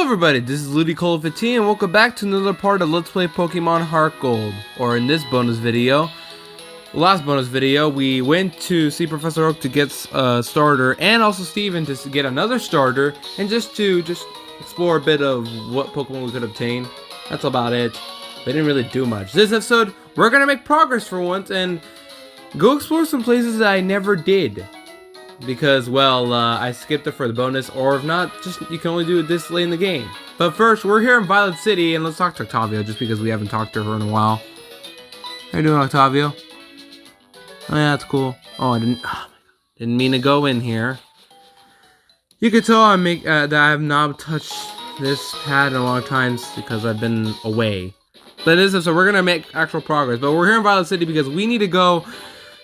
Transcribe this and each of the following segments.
Hello everybody, this is LudiCold15 and welcome back to another part of Let's Play Pokemon HeartGold. Or in this bonus video, last bonus video, we went to see Professor Oak to get a starter and also Steven to get another starter and just explore a bit of what Pokemon we could obtain. That's about it. We didn't really do much. This episode, we're gonna make progress for once and go explore some places that I never did. Because, well, I skipped it for the bonus, or if not, just you can only do it this late in the game. But first, we're here in Violet City, and let's talk to Octavio, just because we haven't talked to her in a while. How you doing, Octavio? Oh yeah, that's cool. Oh, didn't mean to go in here. You can tell that I have not touched this pad in a long time because I've been away. But this is so we're gonna make actual progress. But we're here in Violet City because we need to go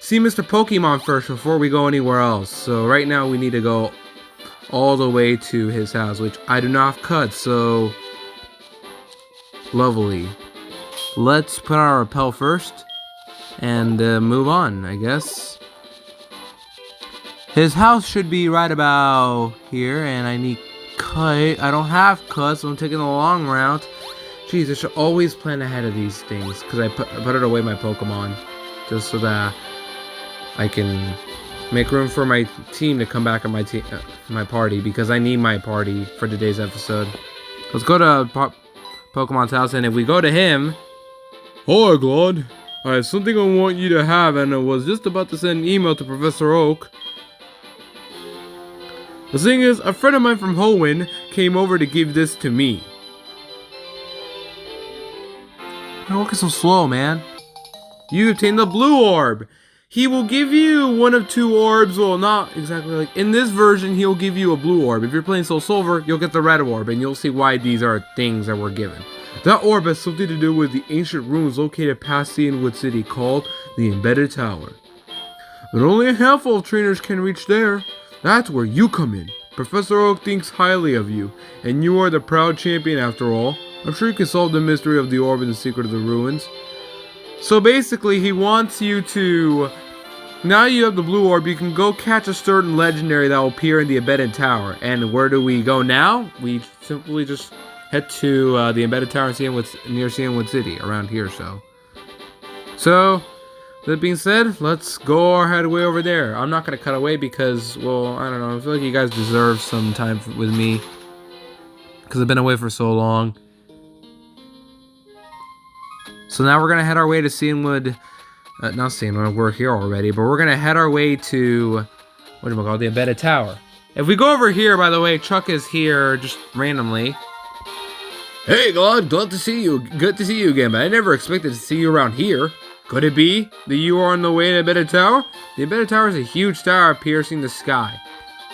see Mr. Pokemon first before we go anywhere else. So right now we need to go all the way to his house, which I do not have cut, so lovely. Let's put on our repel first and move on, I guess. His house should be right about here, and I need cut. I don't have cut, so I'm taking the long route. Jeez, I should always plan ahead of these things because I put it away my Pokemon just so that I can make room for my team to come back on my party, because I need my party for today's episode. Let's go to Pokemon's house, and if we go to him... Hi, Glad. I have something I want you to have, and I was just about to send an email to Professor Oak. The thing is, a friend of mine from Hoenn came over to give this to me. You're working so slow, man. You obtained the Blue Orb. He will give you one of two orbs. Well, not exactly like in this version, he'll give you a blue orb. If you're playing SoulSilver, you'll get the red orb, and you'll see why these are things that were given. That orb has something to do with the ancient ruins located past Cianwood City called the Inventor Tower. But only a handful of trainers can reach there. That's where you come in. Professor Oak thinks highly of you, and you are the proud champion after all. I'm sure you can solve the mystery of the orb and the secret of the ruins. So basically, he wants you to... Now you have the Blue Orb, you can go catch a certain legendary that will appear in the Embedded Tower. And where do we go now? We simply just head to the Embedded Tower near Cianwood City, around here, So, that being said, let's go our head way over there. I'm not going to cut away because, well, I don't know, I feel like you guys deserve some time with me. Because I've been away for so long. So now we're going to head our way to Cianwood. Not Cianwood, we're here already. But we're going to head our way to, the Embedded Tower. If we go over here, by the way, Chuck is here just randomly. Hey, glad to see you. Good to see you again, but I never expected to see you around here. Could it be that you are on the way to the Embedded Tower? The Embedded Tower is a huge tower piercing the sky.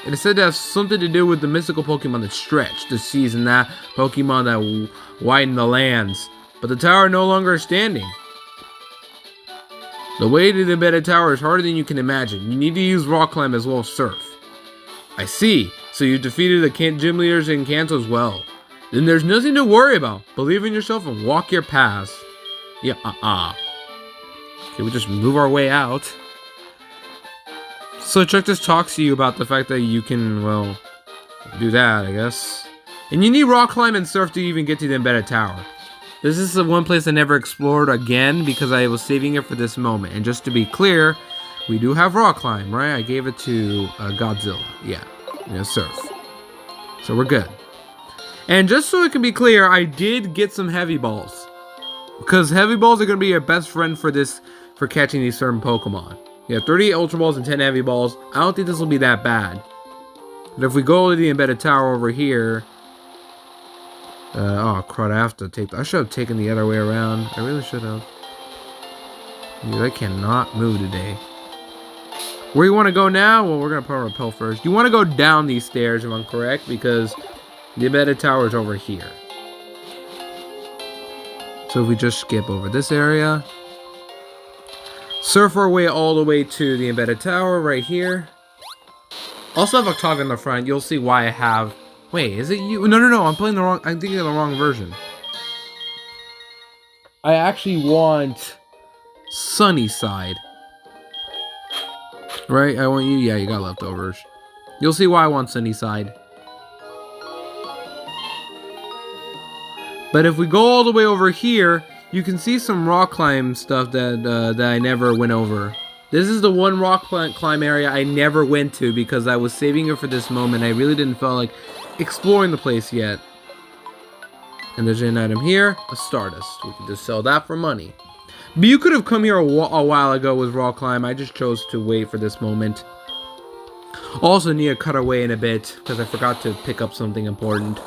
It is said to have something to do with the mystical Pokemon that stretch the seas and that Pokemon that widen the lands. But the tower no longer is standing. The way to the Embedded Tower is harder than you can imagine. You need to use Rock Climb as well as Surf. I see. So you defeated the gym leaders in Kanto as well. Then there's nothing to worry about. Believe in yourself and walk your paths. Yeah, Okay, we just move our way out. So Chuck just talks to you about the fact that you can, well, do that, I guess. And you need Rock Climb and Surf to even get to the Embedded Tower. This is the one place I never explored again because I was saving it for this moment. And just to be clear, we do have Rock Climb, right? I gave it to Godzilla. Yeah, Surf. So we're good. And just so it can be clear, I did get some Heavy Balls. Because Heavy Balls are going to be your best friend for catching these certain Pokemon. You have 38 Ultra Balls and 10 Heavy Balls. I don't think this will be that bad. But if we go to the Embedded Tower over here... oh crud, I have to take... I should have taken the other way around. I really should have. Dude, I cannot move today. Where you want to go now? Well, we're going to put on repel first. You want to go down these stairs, if I'm correct, because the Embedded Tower is over here. So if we just skip over this area. Surf our way all the way to the Embedded Tower right here. Also have Octavio in the front. You'll see why I have... Wait, is it you? No, I'm playing the wrong... I'm thinking of the wrong version. I actually want Sunnyside. Right? I want you... Yeah, you got leftovers. You'll see why I want Sunnyside. But if we go all the way over here, you can see some rock climb stuff that I never went over. This is the one rock climb area I never went to because I was saving it for this moment. I really didn't feel like exploring the place yet. And there's an item here, a Stardust. We can just sell that for money. But you could have come here a while ago with rock climb. I just chose to wait for this moment. Also need to cut away in a bit because I forgot to pick up something important.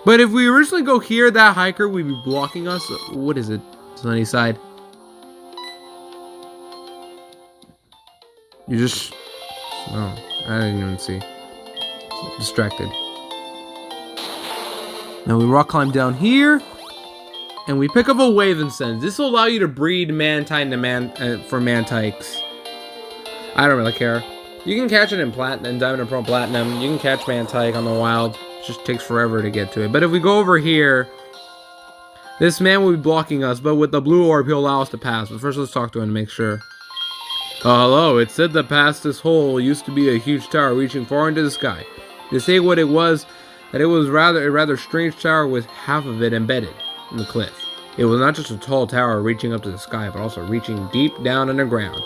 But if we originally go here, that hiker would be blocking us. What is it? Sunny side. You just... No, I didn't even see. Distracted. Now we rock climb down here. And we pick up a wave incense. This will allow you to breed Mantine to for Mantikes. I don't really care. You can catch it in Diamond and Pearl Platinum. You can catch Mantike on the wild. It just takes forever to get to it. But if we go over here, this man will be blocking us. But with the Blue Orb, he'll allow us to pass. But first, let's talk to him and make sure. Hello. It said that past this hole used to be a huge tower reaching far into the sky. They say what it was, that it was a rather strange tower with half of it embedded in the cliff. It was not just a tall tower reaching up to the sky, but also reaching deep down underground.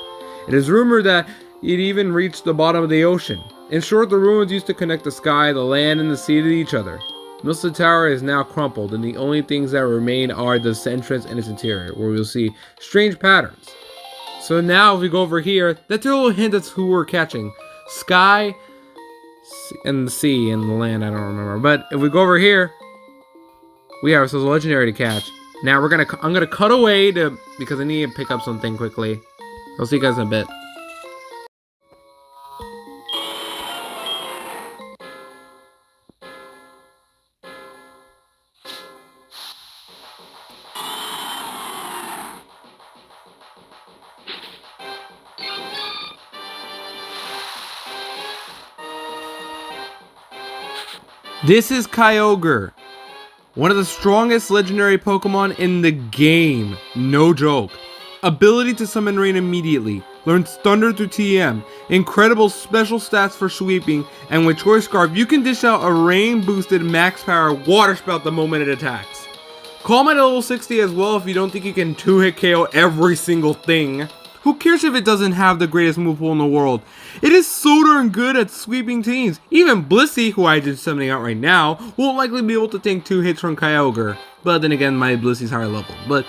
It is rumored that it even reached the bottom of the ocean. In short, the ruins used to connect the sky, the land, and the sea to each other. Most of the tower is now crumpled, and the only things that remain are the entrance and its interior, where we'll see strange patterns. So now, if we go over here, that's a little hint at who we're catching. Sky, and the sea, and the land, I don't remember. But if we go over here, we have ourselves a legendary to catch. Now I'm gonna cut away because I need to pick up something quickly. I'll see you guys in a bit. This is Kyogre, one of the strongest legendary Pokemon in the game, no joke. Ability to summon rain immediately, learns Thunder through TM, incredible special stats for sweeping, and with Choice Scarf you can dish out a rain boosted max power water spout the moment it attacks. Calm at level 60 as well if you don't think you can 2-hit KO every single thing. Who cares if it doesn't have the greatest move pool in the world? It is so darn good at sweeping teams. Even Blissey, who I did something out right now, won't likely be able to tank 2 hits from Kyogre. But then again, my Blissey's higher level. But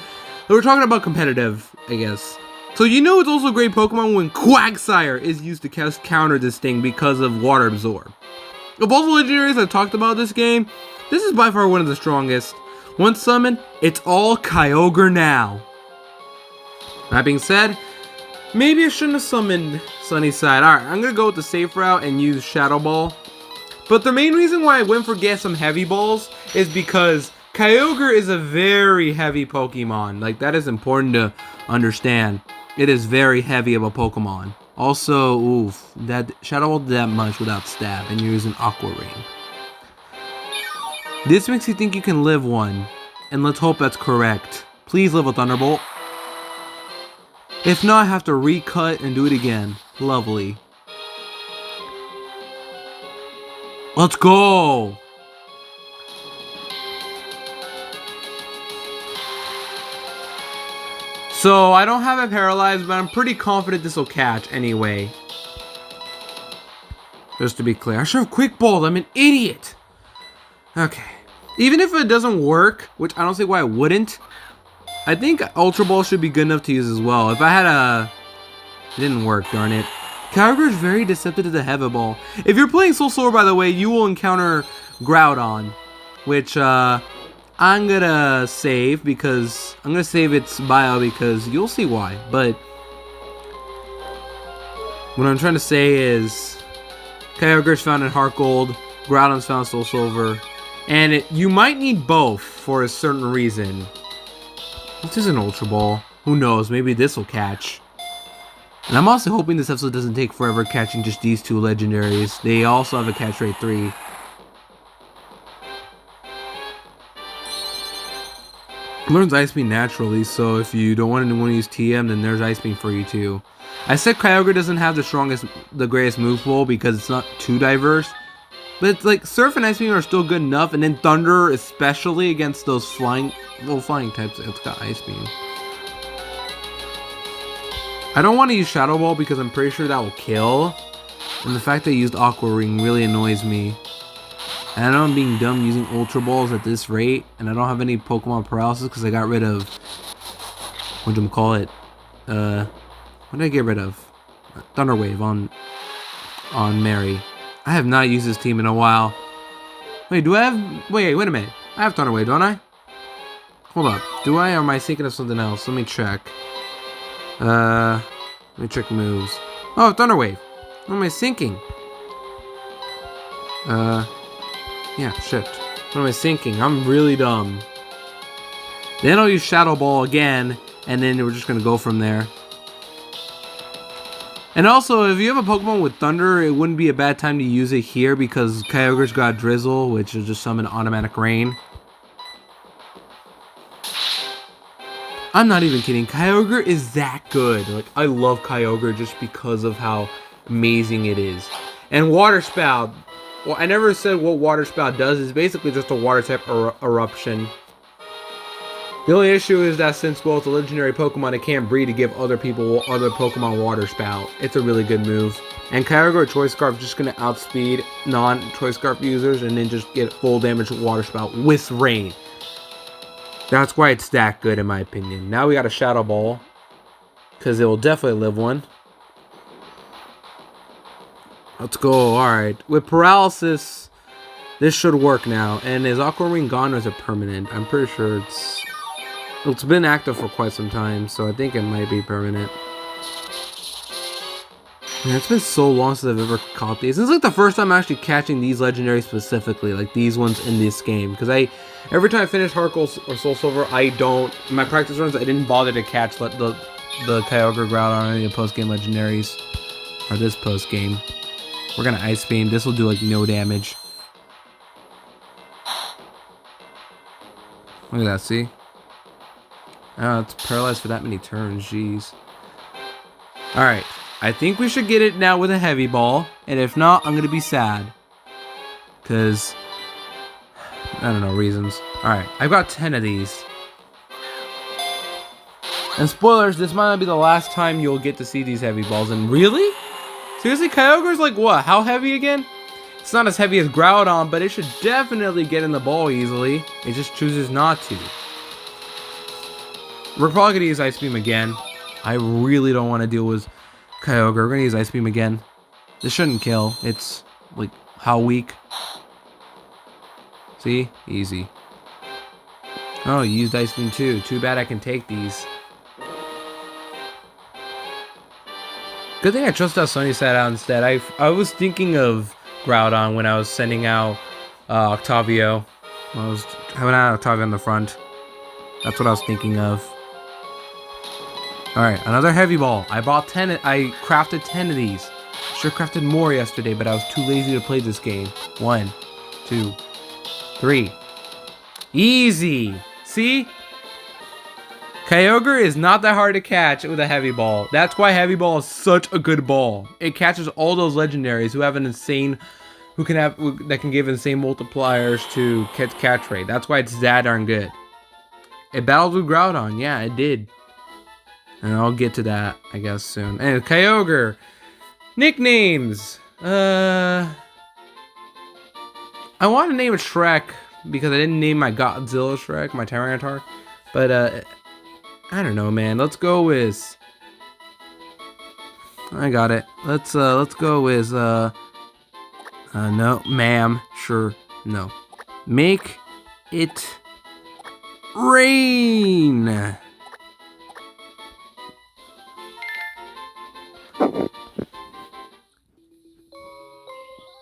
we're talking about competitive, I guess. So you know it's also a great Pokemon when Quagsire is used to counter this thing because of Water Absorb. Of all the legendaries I've talked about this game, this is by far one of the strongest. Once summoned, it's all Kyogre now. That being said, maybe I shouldn't have summoned Sunnyside. Alright, I'm going to go with the safe route and use Shadow Ball. But the main reason why I went for get some heavy balls is because Kyogre is a very heavy Pokemon. Like, that is important to understand. It is very heavy of a Pokemon. Also, oof, that Shadow Ball did that much without stab, and you're using Aqua Ring. This makes you think you can live one, and let's hope that's correct. Please live a Thunderbolt. If not, I have to recut and do it again. Lovely. Let's go! So, I don't have it paralyzed, but I'm pretty confident this will catch anyway. Just to be clear. I should have Quick Balled. I'm an idiot! Okay. Even if it doesn't work, which I don't see why it wouldn't, I think Ultra Ball should be good enough to use as well. If I had a... It didn't work, darn it. Kyogre is very deceptive to the Heavy Ball. If you're playing SoulSilver, by the way, you will encounter Groudon, which I'm gonna save because... I'm gonna save its bio because you'll see why. But what I'm trying to say is Kyogre is found in HeartGold, Groudon's found in SoulSilver, and you might need both for a certain reason. This is an Ultra Ball. Who knows? Maybe this will catch. And I'm also hoping this episode doesn't take forever catching just these two legendaries. They also have a catch rate 3. Learns Ice Beam naturally, so if you don't want to use TM, then there's Ice Beam for you too. I said Kyogre doesn't have the greatest move pool because it's not too diverse. But it's like Surf and Ice Beam are still good enough, and then Thunder, especially against those flying types, it's got Ice Beam. I don't want to use Shadow Ball because I'm pretty sure that will kill. And the fact that I used Aqua Ring really annoys me. And I know I'm being dumb using Ultra Balls at this rate, and I don't have any Pokemon Paralysis because I got rid of... What did I get rid of? Thunder Wave on Mary. I have not used this team in a while. Wait, do I have... Wait a minute. I have Thunder Wave, don't I? Hold up. Do I, or am I thinking of something else? Let me check. Let me check moves. Oh, Thunder Wave. What am I thinking? Yeah, shit. What am I thinking? I'm really dumb. Then I'll use Shadow Ball again, and then we're just gonna go from there. And also, if you have a Pokemon with Thunder, it wouldn't be a bad time to use it here because Kyogre's got Drizzle, which is just summon Automatic Rain. I'm not even kidding. Kyogre is that good. Like, I love Kyogre just because of how amazing it is. And Water Spout. Well, I never said what Water Spout does. It's basically just a water type eruption. The only issue is that since, well, it's a legendary Pokemon, it can't breed to give other people other Pokemon Water Spout. It's a really good move. And Kyogre or Choice Scarf is just going to outspeed non-Choice Scarf users and then just get full damage with Water Spout with Rain. That's why it's that good in my opinion. Now we got a Shadow Ball. Because it will definitely live one. Let's go. Alright. With Paralysis, this should work now. And is Aqua Ring gone or is it permanent? I'm pretty sure it's been active for quite some time, so I think it might be permanent. Man, it's been so long since I've ever caught these. This is like the first time I'm actually catching these legendaries specifically, like these ones in this game. Because every time I finish HeartGold or SoulSilver, in my practice runs, I didn't bother to catch the Kyogre, Groudon, or any of the post-game legendaries. Or this post-game. We're gonna Ice Beam. This will do like no damage. Look at that, see? Oh, it's paralyzed for that many turns, jeez. Alright, I think we should get it now with a Heavy Ball. And if not, I'm gonna be sad. Because, I don't know, reasons. Alright, I've got 10 of these. And spoilers, this might not be the last time you'll get to see these Heavy Balls. And really? Seriously, Kyogre's like what? How heavy again? It's not as heavy as Groudon, but it should definitely get in the ball easily. It just chooses not to. We're probably going to use Ice Beam again. I really don't want to deal with Kyogre. We're going to use Ice Beam again. This shouldn't kill. It's, like, how weak? See? Easy. Oh, you used Ice Beam too. Too bad I can take these. Good thing I trust how Sunny sat out instead. I was thinking of Groudon when I was sending out Octavio. I was having out Octavio on the front. That's what I was thinking of. Alright, another Heavy Ball. I bought 10. I crafted 10 of these. Should have crafted more yesterday, but I was too lazy to play this game. 1, 2, 3. Easy! See? Kyogre is not that hard to catch with a Heavy Ball. That's why Heavy Ball is such a good ball. It catches all those legendaries who have an insane, that can give insane multipliers to catch rate. That's why it's that darn good. It battled with Groudon, yeah, it did. And I'll get to that, I guess, soon. And Kyogre! Nicknames! I want to name it Shrek, because I didn't name my Godzilla Shrek, my Tyranitar. But, I don't know, man. Let's go with... I got it. Let's go with, no, ma'am. Sure, no. Make it rain!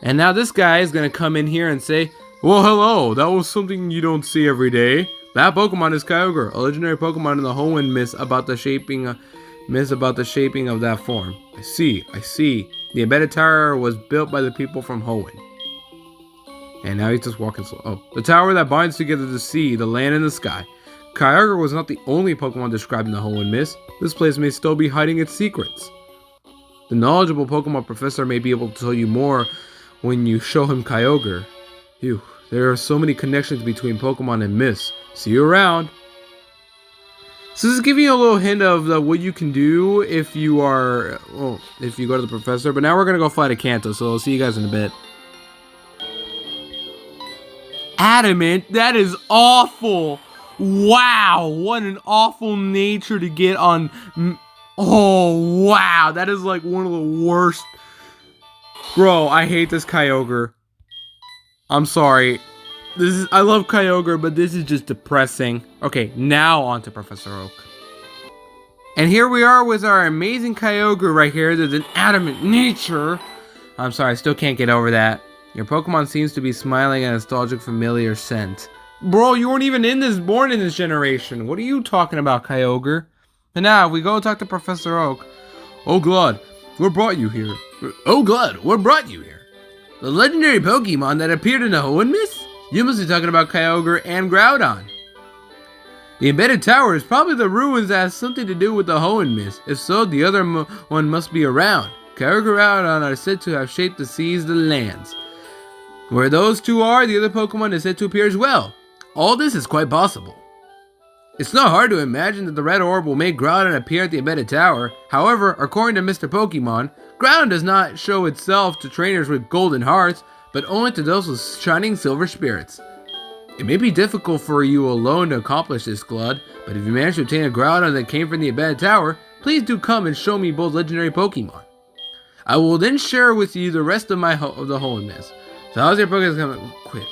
And now this guy is going to come in here and say, well, hello, that was something you don't see every day. That Pokemon is Kyogre, a legendary Pokemon in the Hoenn myth about the shaping of that form. I see. The Inventor Tower was built by the people from Hoenn. And now he's just walking slow. Oh, the tower that binds together the sea, the land, and the sky. Kyogre was not the only Pokemon described in the Hoenn myth. This place may still be hiding its secrets. The knowledgeable Pokemon professor may be able to tell you more when you show him Kyogre. Phew, there are so many connections between Pokemon and myths. See you around. So this is giving you a little hint of what you can do if you are, well, if you go to the professor. But now we're gonna go fly to Kanto, so I'll see you guys in a bit. Adamant, that is awful. Wow, what an awful nature to get on. Oh wow, that is like one of the worst. Bro, I hate this Kyogre. I'm sorry. I love Kyogre, but this is just depressing. Okay, now on to Professor Oak. And here we are with our amazing Kyogre right here. There's an adamant nature. I'm sorry, I still can't get over that. Your Pokemon seems to be smiling a nostalgic familiar scent. Bro, you weren't even born in this generation. What are you talking about, Kyogre? And now, we go talk to Professor Oak. Oh God, what brought you here? Oh God, what brought you here? The legendary Pokemon that appeared in the Hoenn myth? You must be talking about Kyogre and Groudon. The Inventor Tower is probably the ruins that has something to do with the Hoenn myth. If so, the other one must be around. Kyogre and Groudon are said to have shaped the seas and the lands. Where those two are, the other Pokemon is said to appear as well. All this is quite possible. It's not hard to imagine that the Red Orb will make Groudon appear at the Inventor Tower. However, according to Mr. Pokemon, Groudon does not show itself to trainers with golden hearts, but only to those with shining silver spirits. It may be difficult for you alone to accomplish this, Glud, but if you manage to obtain a Groudon that came from the Inventor Tower, please do come and show me both legendary Pokemon. I will then share with you the rest of the Hoenn myth. So how's your Pokemon coming? Quit.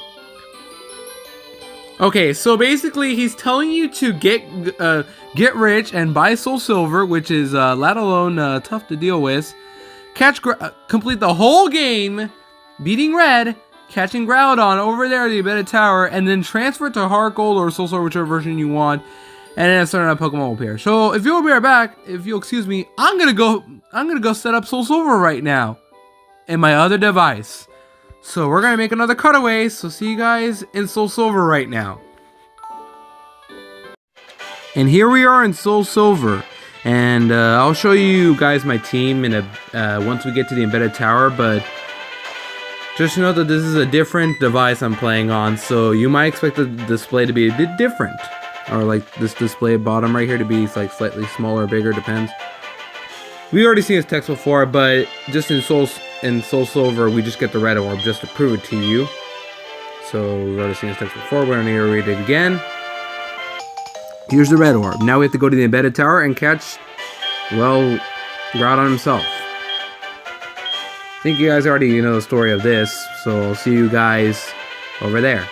Okay, so basically he's telling you to get rich and buy SoulSilver, which is let alone tough to deal with. Complete the whole game, beating Red, catching Groudon over there at the Inventor Tower, and then transfer it to HeartGold or SoulSilver, whichever version you want, and then a certain Pokemon will appear. So if you'll be right back, if you'll excuse me, I'm gonna go set up SoulSilver right now in my other device. So we're gonna make another cutaway, so see you guys in SoulSilver right now. And here we are in SoulSilver, and I'll show you guys my team in once we get to the Inventor Tower, but just know that this is a different device I'm playing on, so you might expect the display to be a bit different. Or like this display bottom right here to be like slightly smaller or bigger, depends. We already seen this text before, but just in SoulSilver, we just get the Red Orb just to prove it to you. So we've already seen this text before, we're going to read it again. Here's the Red Orb. Now we have to go to the Inventor Tower and catch, well, Groudon himself. I think you guys already know the story of this, so I'll see you guys over there.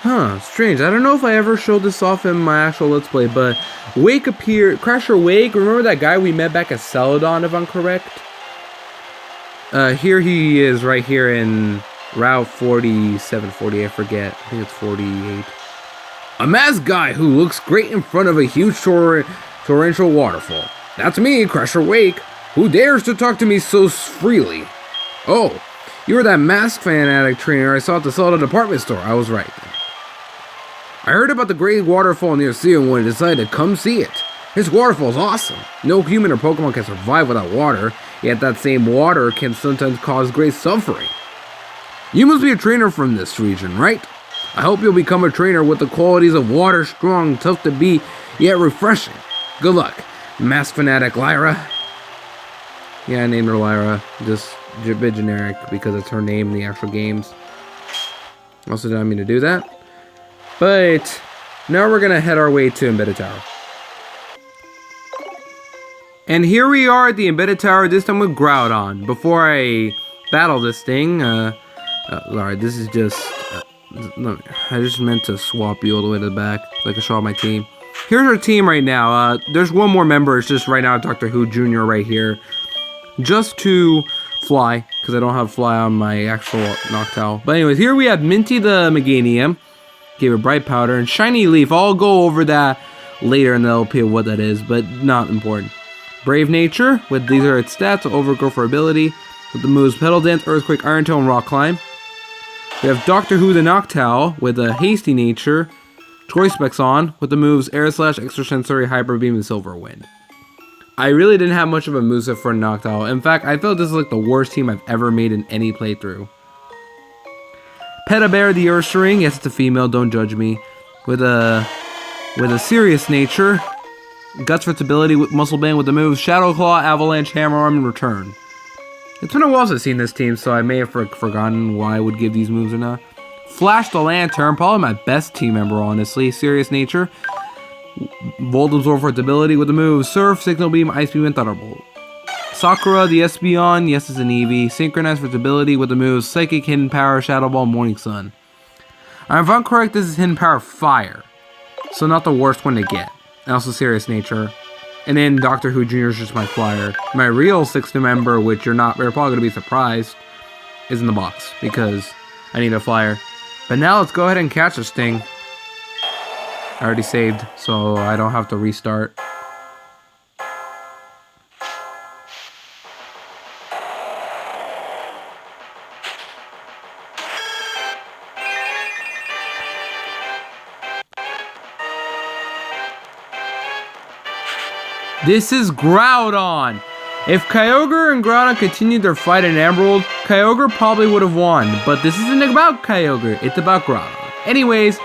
Huh, strange. I don't know if I ever showed this off in my actual Let's Play, but Wake appeared, Crasher Wake, remember that guy we met back at Celadon, if I'm correct? Here he is, right here in Route 47, 48, I forget. I think it's 48. A masked guy who looks great in front of a huge torrential waterfall. That's me, Crasher Wake. Who dares to talk to me so freely? Oh, you were that mask fanatic trainer I saw at the Celadon department store. I was right. I heard about the great waterfall near Seon and decided to come see it. This waterfall is awesome. No human or Pokemon can survive without water, yet that same water can sometimes cause great suffering. You must be a trainer from this region, right? I hope you'll become a trainer with the qualities of water, strong, tough to beat, yet refreshing. Good luck, Mask Fanatic Lyra. Yeah, I named her Lyra. Just a bit generic because it's her name in the actual games. Also, did I mean to do that? But now we're gonna head our way to Inventor Tower. And here we are at the Inventor Tower, this time with Groudon. Before I battle this thing, alright, this is just, I just meant to swap you all the way to the back, so I can show off my team. Here's our team right now. There's one more member, it's just right now Dr. Who Jr. right here. Just to fly, because I don't have fly on my actual Noctowl. But anyways, here we have Minty the Meganium. Gave a Bright Powder and Shiny Leaf. I'll go over that later in the LP of what that is, but not important. Brave Nature, with these are its stats: Overgrowth for ability, with the moves Petal Dance, Earthquake, Iron Tail, and Rock Climb. We have Doctor Who the Noctowl with a Hasty Nature, Choice Specs on, with the moves Air Slash, Extrasensory, Hyper Beam, and Silver Wind. I really didn't have much of a moveset for Noctowl. In fact, I felt this is like the worst team I've ever made in any playthrough. Pedabear the Ursaring, yes, it's a female, don't judge me. With a serious nature. Guts for its ability with Muscle Band with the moves Shadow Claw, Avalanche, Hammer Arm, and Return. It's been a while since I've seen this team, so I may have forgotten why I would give these moves or not. Flash the Lantern, probably my best team member, honestly. Serious nature. Volt Absorb for its ability with the moves Surf, Signal Beam, Ice Beam, and Thunderbolt. Sakura the Espeon, yes, it's an Eevee. Synchronize for its ability with the moves Psychic, Hidden Power, Shadow Ball, Morning Sun. If I'm correct, this is Hidden Power Fire. So not the worst one to get. And also Serious Nature. And then Doctor Who Jr. is just my flyer. My real 6th member, which you're probably going to be surprised, is in the box. Because I need a flyer. But now let's go ahead and catch this thing. I already saved, so I don't have to restart. This is Groudon! If Kyogre and Groudon continued their fight in Emerald, Kyogre probably would have won, but this isn't about Kyogre, it's about Groudon. Anyways,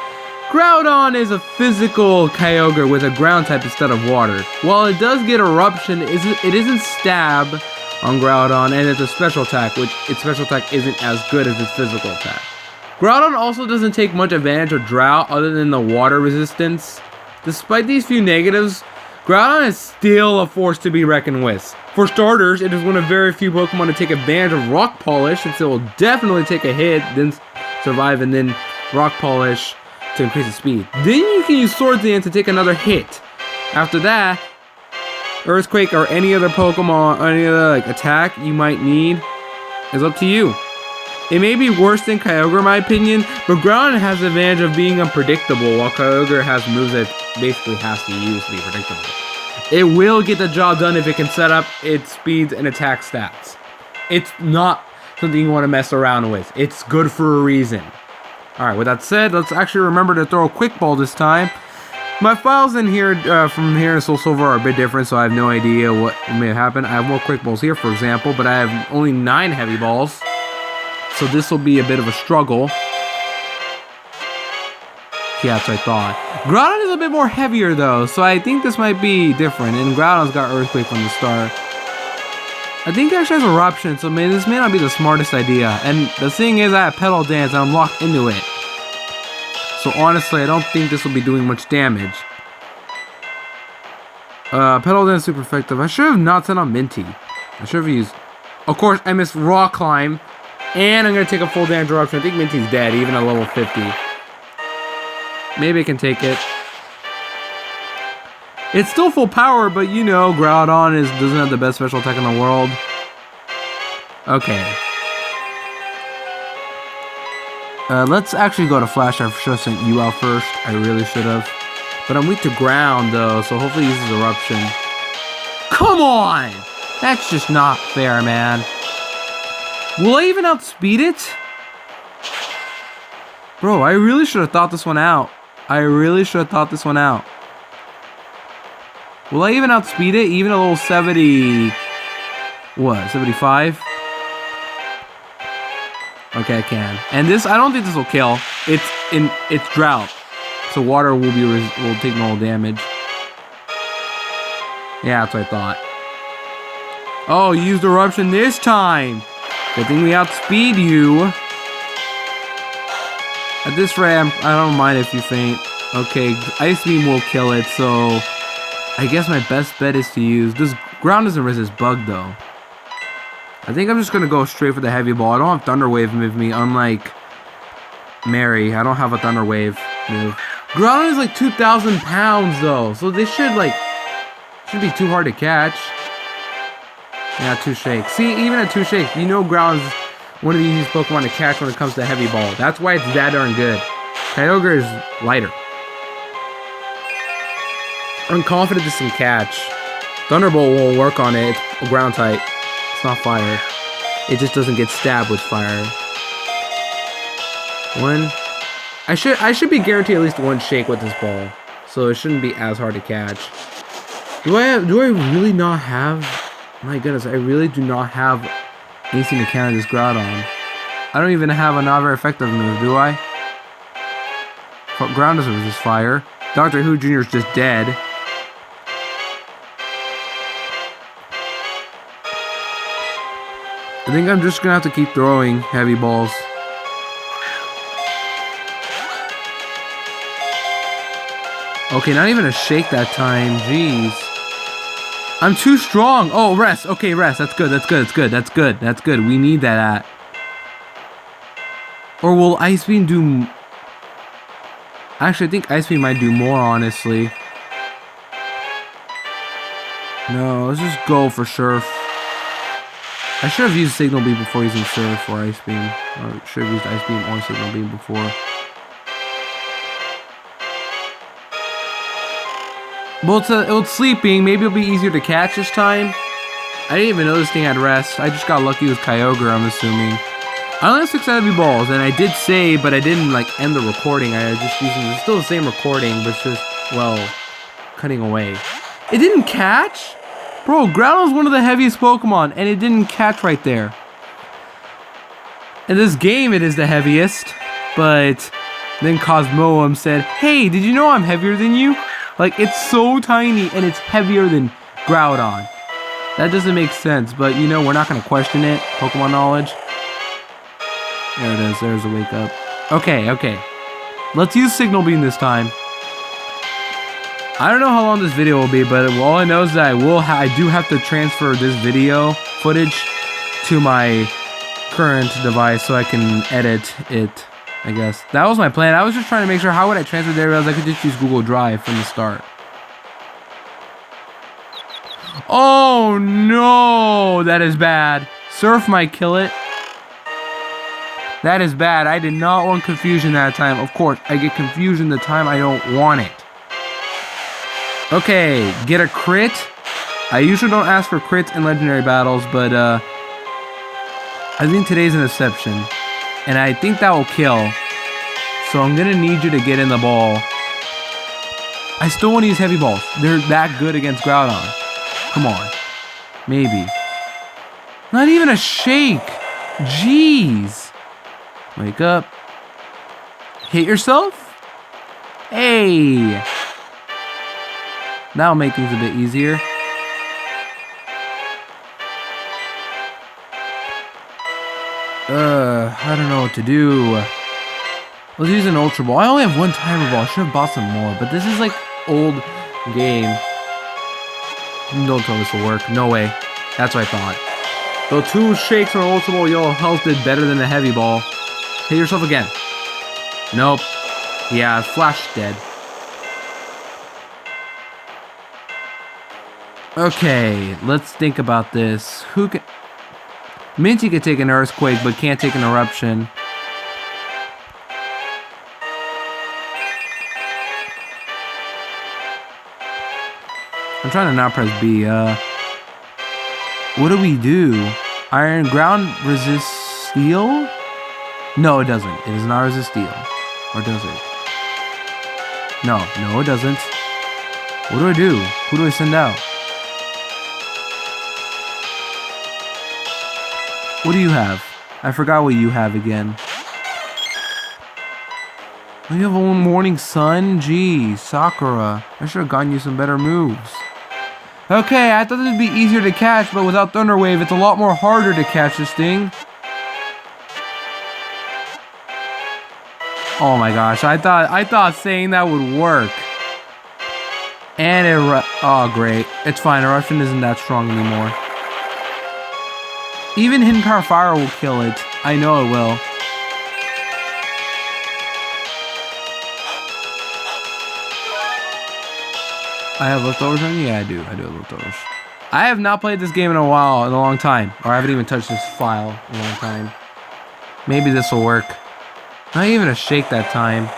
Groudon is a physical Kyogre with a ground type instead of water. While it does get Eruption, it isn't Stab on Groudon, and it's a special attack, which its special attack isn't as good as its physical attack. Groudon also doesn't take much advantage of Drought other than the water resistance. Despite these few negatives, Groudon is still a force to be reckoned with. For starters, it is one of very few Pokemon to take advantage of Rock Polish, since it will definitely take a hit, then survive, and then Rock Polish to increase its speed. Then you can use Swords Dance to take another hit. After that, Earthquake or any other Pokemon, any other attack you might need is up to you. It may be worse than Kyogre in my opinion, but Groudon has the advantage of being unpredictable, while Kyogre has moves that it basically has to use to be predictable. It will get the job done if it can set up its speeds and attack stats. It's not something you want to mess around with. It's good for a reason. Alright, with that said, let's actually remember to throw a Quick Ball this time. My files in here, from here in SoulSilver are a bit different, so I have no idea what may have happened. I have more Quick Balls here, for example, but I have only 9 Heavy Balls. So this will be a bit of a struggle. Yeah, that's what I thought. Groudon is a bit more heavier though, so I think this might be different. And Groudon's got Earthquake from the start. I think it actually has Eruption, so this may not be the smartest idea. And the thing is, I have Petal Dance and I'm locked into it. So honestly, I don't think this will be doing much damage. Petal Dance super effective. I should have not sent on Minty. I should have used... Of course, I missed Rock Climb. And I'm going to take a full damage Eruption. I think Minty's dead, even at level 50. Maybe I can take it. It's still full power, but you know, Groudon doesn't have the best special attack in the world. Okay. Let's actually go to Flash. I should have sent you out first. I really should have. But I'm weak to ground, though, so hopefully he uses Eruption. Come on! That's just not fair, man. Will I even outspeed it? Bro, I really should have thought this one out. I really should have thought this one out. Will I even outspeed it? Even a little 70... What? 75? Okay, I can. And this, I don't think this will kill. It's Drought. So water will take normal damage. Yeah, that's what I thought. Oh, you used Eruption this time! Good thing we outspeed you. At this rate, I don't mind if you faint. Okay, Ice Beam will kill it, so... I guess my best bet is to use... This ground doesn't resist Bug, though. I think I'm just going to go straight for the Heavy Ball. I don't have Thunder Wave with me, unlike Mary. I don't have a Thunder Wave move. Groudon is like 2,000 pounds, though. So this should be too hard to catch. Yeah, 2 shakes. See, even at 2 shakes, you know Groudon's one of the easiest Pokemon to catch when it comes to Heavy Ball. That's why it's that darn good. Kyogre is lighter. I'm confident this can catch. Thunderbolt will work on it. It's a ground type. It's not fire. It just doesn't get stabbed with fire. I should be guaranteed at least 1 shake with this ball. So it shouldn't be as hard to catch. Do I really not have? My goodness, I really do not have anything to counter this Groudon. I don't even have another effective move, do I? Ground doesn't resist fire. Dr. Who Jr. is just dead. I think I'm just gonna have to keep throwing heavy balls. Okay, not even a shake that time. Jeez. I'm too strong. Oh, rest. Okay, rest. That's good. That's good. That's good. That's good. That's good. We need that. Or will Ice Beam do... Actually, I think Ice Beam might do more, honestly. No, let's just go for Surf. I should have used Signal Beam before using Surf or Ice Beam. Or should have used Ice Beam or Signal Beam before. Well, it's sleeping. Maybe it'll be easier to catch this time. I didn't even know this thing had rest. I just got lucky with Kyogre, I'm assuming. I only have 6 heavy balls, and I did save, but I didn't, like, end the recording. I was just using... It's still the same recording, but it's just, well, cutting away. It didn't catch? Bro, Groudon's one of the heaviest Pokemon, and it didn't catch right there. In this game, it is the heaviest, but then Cosmoem said, hey, did you know I'm heavier than you? Like, it's so tiny, and it's heavier than Groudon. That doesn't make sense, but, you know, we're not going to question it. Pokemon knowledge. There it is. There's a wake up. Okay, okay. Let's use Signal Beam this time. I don't know how long this video will be, but all I know is that I do have to transfer this video footage to my current device so I can edit it, I guess. That was my plan. I was just trying to make sure how would I transfer there, because I could just use Google Drive from the start. Oh no, that is bad. Surf might kill it. That is bad. I did not want confusion that time. Of course, I get confusion the time I don't want it. Okay, get a crit. I usually don't ask for crits in legendary battles, but I think today's an exception. And I think that will kill. So I'm gonna need you to get in the ball. I still want to use heavy balls. They're that good against Groudon. Come on. Maybe. Not even a shake. Jeez. Wake up. Hit yourself? Hey. That'll make things a bit easier. I don't know what to do. Let's use an Ultra Ball. I only have one Timer Ball. I should have bought some more, but this is like old game. Don't tell this will work. No way. That's what I thought. Though 2 shakes or Ultra Ball, your health did better than a heavy ball. Hit yourself again. Nope. Yeah, Flash dead. Okay, let's think about this. Who can... Minty could take an Earthquake, but can't take an Eruption. I'm trying to not press B. What do we do? Iron Ground resists Steel? No, it doesn't. It does not resist Steel. Or does it? No, it doesn't. What do I do? Who do I send out? What do you have? I forgot what you have again. Oh, you have a Morning Sun? Geez, Sakura. I should have gotten you some better moves. Okay, I thought this would be easier to catch, but without Thunder Wave, it's a lot more harder to catch this thing. Oh my gosh, I thought saying that would work. And oh great. It's fine, Eruption isn't that strong anymore. Even Hidden Power Fire will kill it. I know it will. I have leftovers on you? Yeah, I do. I do have leftovers. I have not played this game in a long time. Or I haven't even touched this file in a long time. Maybe this will work. Not even a shake that time.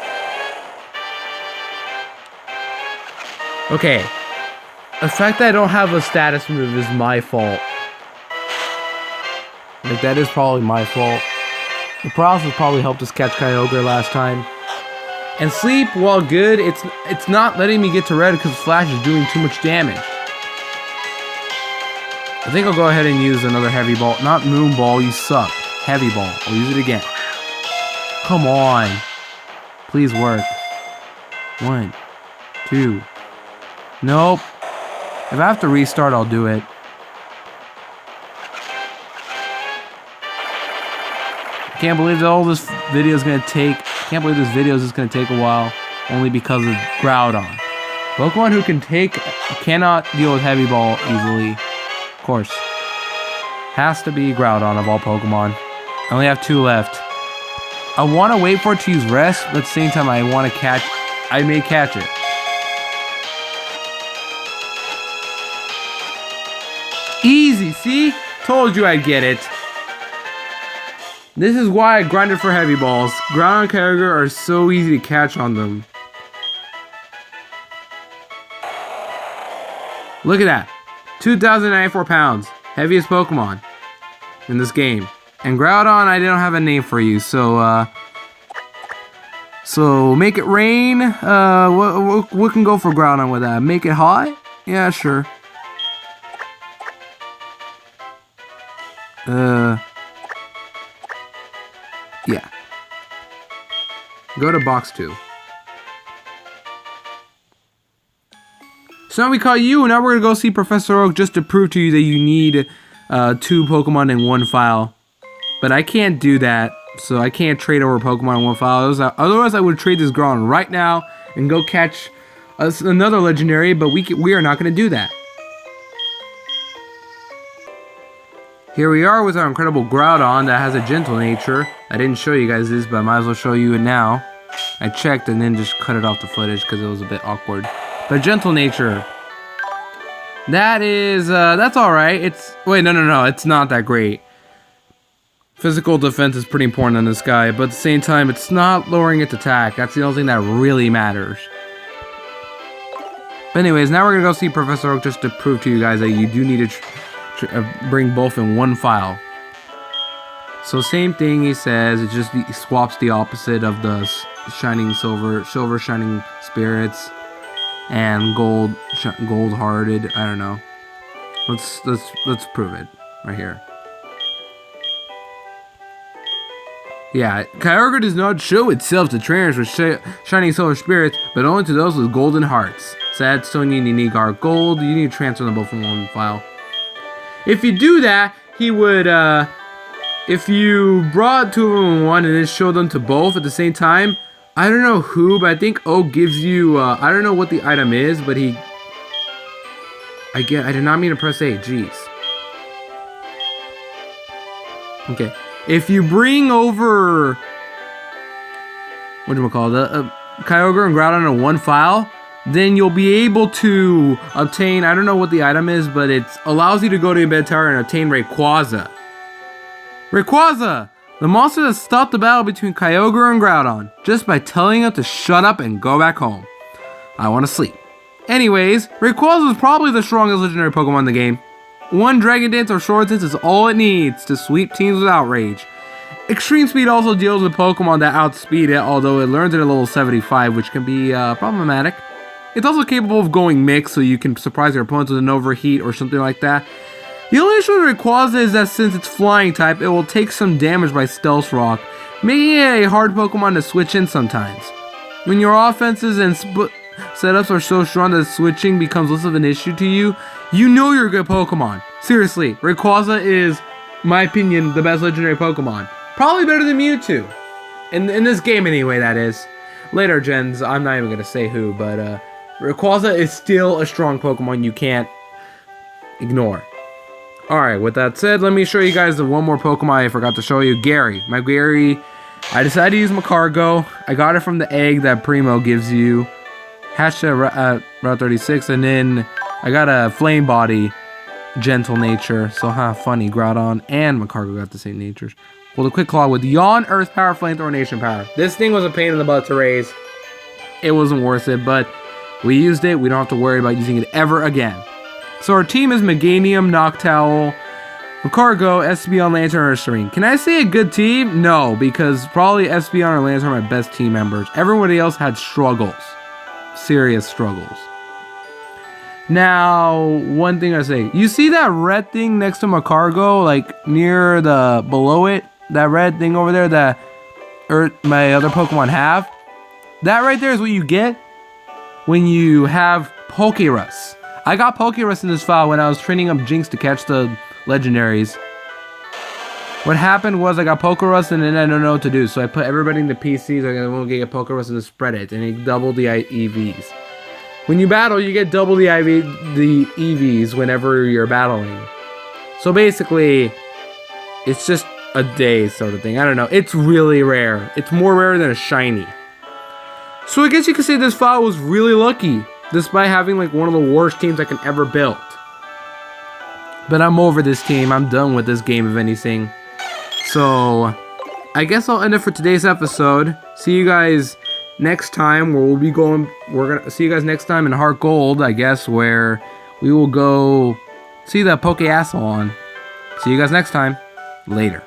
Okay. The fact that I don't have a status move is my fault. Like, that is probably my fault. The process probably helped us catch Kyogre last time. And sleep, while good, it's not letting me get to red because Flash is doing too much damage. I think I'll go ahead and use another heavy ball. Not moon ball, you suck. Heavy ball. I'll use it again. Come on. Please work. 1, 2. Nope. If I have to restart, I'll do it. I can't believe that all this video is going to take... I can't believe this video is just going to take a while. Only because of Groudon. Pokemon who cannot deal with heavy ball easily. Of course. Has to be Groudon of all Pokemon. I only have 2 left. I want to wait for it to use rest, but at the same time I want to catch... I may catch it. Easy, see? Told you I'd get it. This is why I grinded for heavy balls. Groudon and Kyogre are so easy to catch on them. Look at that. 2,094 pounds. Heaviest Pokemon in this game. And Groudon, I don't have a name for you, so make it rain. What can go for Groudon with that? Make it hot? Yeah, sure. Yeah. Go to box 2. So now we caught you, and now we're gonna go see Professor Oak just to prove to you that you need 2 Pokemon in 1 file. But I can't do that, so I can't trade over Pokemon in 1 file. Otherwise, I would trade this Groudon right now and go catch another legendary, but we are not gonna do that. Here we are with our incredible Groudon that has a gentle nature. I didn't show you guys this, but I might as well show you it now. I checked and then just cut it off the footage because it was a bit awkward. But gentle nature. That is, that's alright. Wait, no, it's not that great. Physical defense is pretty important on this guy, but at the same time, it's not lowering its attack. That's the only thing that really matters. But anyways, now we're gonna go see Professor Oak just to prove to you guys that you do need to bring both in 1 file. So same thing he says, it just swaps the opposite of the shining silver shining spirits and gold hearted. I don't know. Let's prove it right here. Yeah, Kyogre does not show itself to trainers with shining silver spirits, but only to those with golden hearts. Sad Stone, you need HeartGold. You need to transfer them both from 1 file. If you do that, he would, if you brought 2 of them in 1 and then showed them to both at the same time, I don't know who, but I think Oak gives you, I don't know what the item is, but I did not mean to press A, jeez. Okay, if you bring over, Kyogre and Groudon in 1 file, then you'll be able to obtain, I don't know what the item is, but it allows you to go to Inventor Tower and obtain Rayquaza. Rayquaza! The monster that stopped the battle between Kyogre and Groudon, just by telling him to shut up and go back home. I want to sleep. Anyways, Rayquaza is probably the strongest legendary Pokemon in the game. 1 Dragon Dance or Sword Dance is all it needs to sweep teams with outrage. Extreme Speed also deals with Pokemon that outspeed it, although it learns it at level 75, which can be problematic. It's also capable of going mixed, so you can surprise your opponents with an overheat or something like that. The only issue with Rayquaza is that since it's flying type, it will take some damage by Stealth Rock, making it a hard Pokemon to switch in sometimes. When your offenses and setups are so strong that switching becomes less of an issue to you, you know you're a good Pokemon. Seriously, Rayquaza is, in my opinion, the best legendary Pokemon. Probably better than Mewtwo. In this game anyway, that is. Later gens, I'm not even going to say who, but Rayquaza is still a strong Pokemon you can't ignore. Alright, with that said, let me show you guys the 1 more Pokemon I forgot to show you. Gary. My Gary, I decided to use Macargo. I got it from the egg that Primo gives you. Hatched at Route 36, and then I got a Flame Body, Gentle Nature. So, funny, Groudon and Macargo got the same natures. Well, the Quick Claw with Yawn, Earth Power, Flamethrower, Nation Power. This thing was a pain in the butt to raise. It wasn't worth it, but we used it. We don't have to worry about using it ever again. So our team is Meganium, Noctowl, Macargo, Espeon, Lantern, or Ursaring. Can I say a good team? No, because probably Espeon or Lantern are my best team members. Everybody else had struggles. Serious struggles. Now, one thing I say, you see that red thing next to my cargo, like near the below it, that red thing over there that my other Pokemon have? That right there is what you get when you have Pokerus. I got Pokerus in this file when I was training up Jinx to catch the legendaries. What happened was I got Pokerus and then I don't know what to do, so I put everybody in the PCs. I won't get Pokerus and spread it, and it doubled the EVs. When you battle, you get double the EVs whenever you're battling. So basically, it's just a day sort of thing. I don't know. It's really rare. It's more rare than a shiny. So I guess you could say this file was really lucky, despite having like one of the worst teams I can ever build. But I'm over this team. I'm done with this game, if anything. So I guess I'll end it for today's episode. See you guys next time, where we're gonna see you guys next time in HeartGold, I guess, where we will go see the Pokeassalon. See you guys next time. Later.